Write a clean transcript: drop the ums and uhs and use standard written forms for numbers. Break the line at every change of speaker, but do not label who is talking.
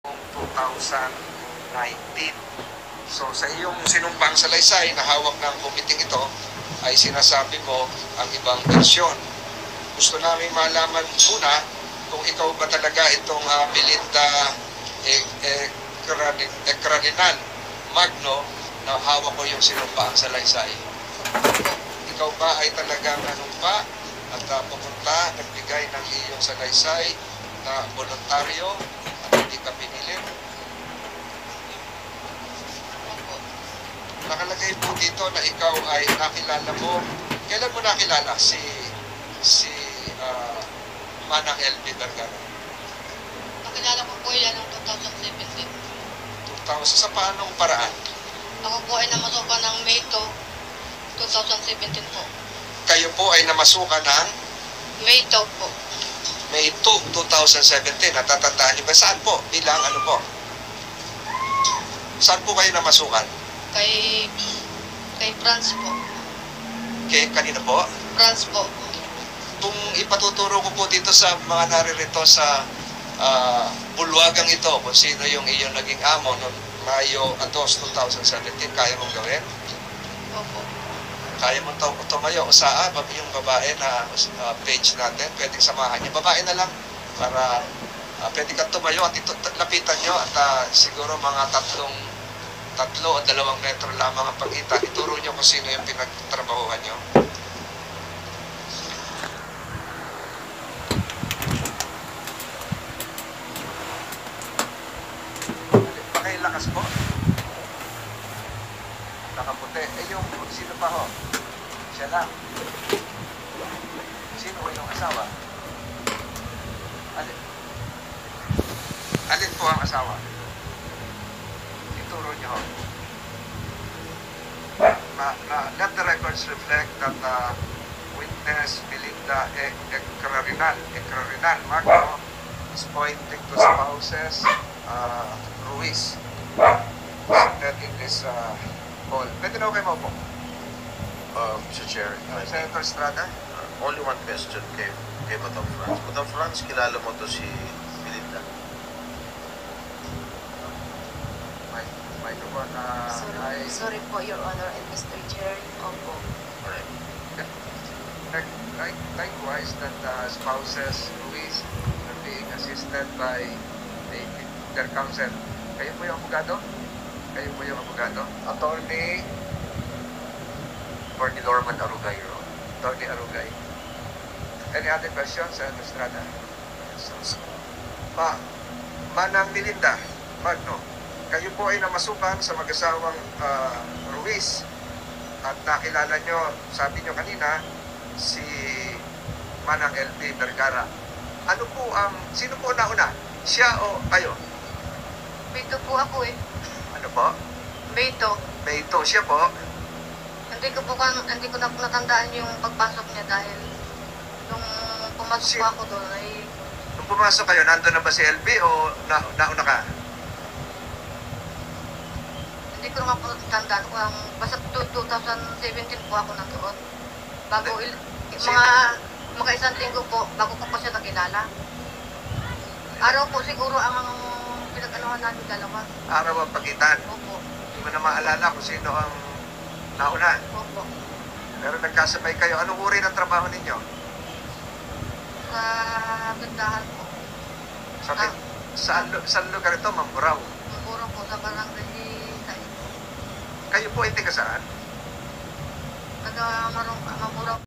2019. So sa iyong sinumpang salaysay na hawak ng komiting ito ay sinasabi mo ang ibang bersyon. Gusto namin malaman muna kung ikaw ba talaga itong Melinda Ecrarinal Magno na hawak ko yung sinumpang salaysay. Ikaw ba ay talagang nanumpa at pumunta, nagbigay ng iyong salaysay na voluntaryo at hindi ka pinilit? Nakalagay po dito na ikaw ay nakilala mo. Kailan mo nakilala si Manang LB Vergara?
Nakilala ko po yan noong 2017.
2000, sa paanong paraan?
Ako po ay namasukan ng May 2, 2017 po.
Kayo po ay namasukan ng
May 2 po.
May 2, 2017. Natatandaan niyo ba? Saan po? Bilang ano po? Saan po kayo namasukan?
Kay France po.
Kanina po?
France po.
Kung ipatuturo ko po dito sa mga naririto sa bulwagang ito, kung sino yung iyong naging amo noong Mayo 2, 2017, kaya mong gawin?
Opo.
Kaya mong tumayo sa yung babae na page natin, pwedeng samahan niya. Babae na lang para pwede kang tumayo at lapitan nyo at siguro mga 3 o 2 metro lamang ang pagitan. Ituro nyo kung sino yung pinagtrabahuhan nyo. Lakas po. Nakaputi. Yung sino pa ho? Siya lang. Sino ho yung asawa? Alin po ang asawa? Ituro niyo ho. Let the records reflect that witness Melinda Ecrarinal Magno is pointing to spouses Ruiz that in this hall. Pwede na kayo maupo?
Mr. Chair,
Senator Estrada?
only one question kay Madam France. Madam France, kilala mo to si Melinda?
Microphone
Sorry po, Your Honor and Mr. Chair. Opo.
Alright.
Likewise, that spouses Ruiz are being assisted by their counsel. Kayo po yung abogado? Kayo po yung abogado? Attorney
Norman Arugay, Your Honor.
Attorney Arugay. Any other questions, Senator Estrada? Manang Melinda Magno, kayo po ay namasukan sa mag-asawang Ruiz at nakilala nyo, sabi nyo kanina, si Manang LB Vergara. Ano po sino po nauna? Siya o kayo?
May 2 po ako eh.
Ano po?
May 2.
May ito. Siya po?
Hindi ko na po natandaan yung pagpasok niya dahil nung pumasok po ako doon ay
Nung pumasok kayo, nandun na ba si LB o nauna ka?
hindi ko na po natandaan kung basta 2017 po ako nandoon. Bago mga isang linggo po, bago ko pa siya nakilala. Araw po siguro ang pinag-anuhan namin dalawa.
Araw ang pagitan.
Opo.
Hindi mo na maalala kung sino ang nauna.
Opo.
Pero nagkasabay kayo. Anong uri ng trabaho ninyo?
Sa tindahan po.
Saan lugar ito? Mamburao.
Siguro po sa barangay Said.
Kayo po ay taga saan?
Taga Maburaw.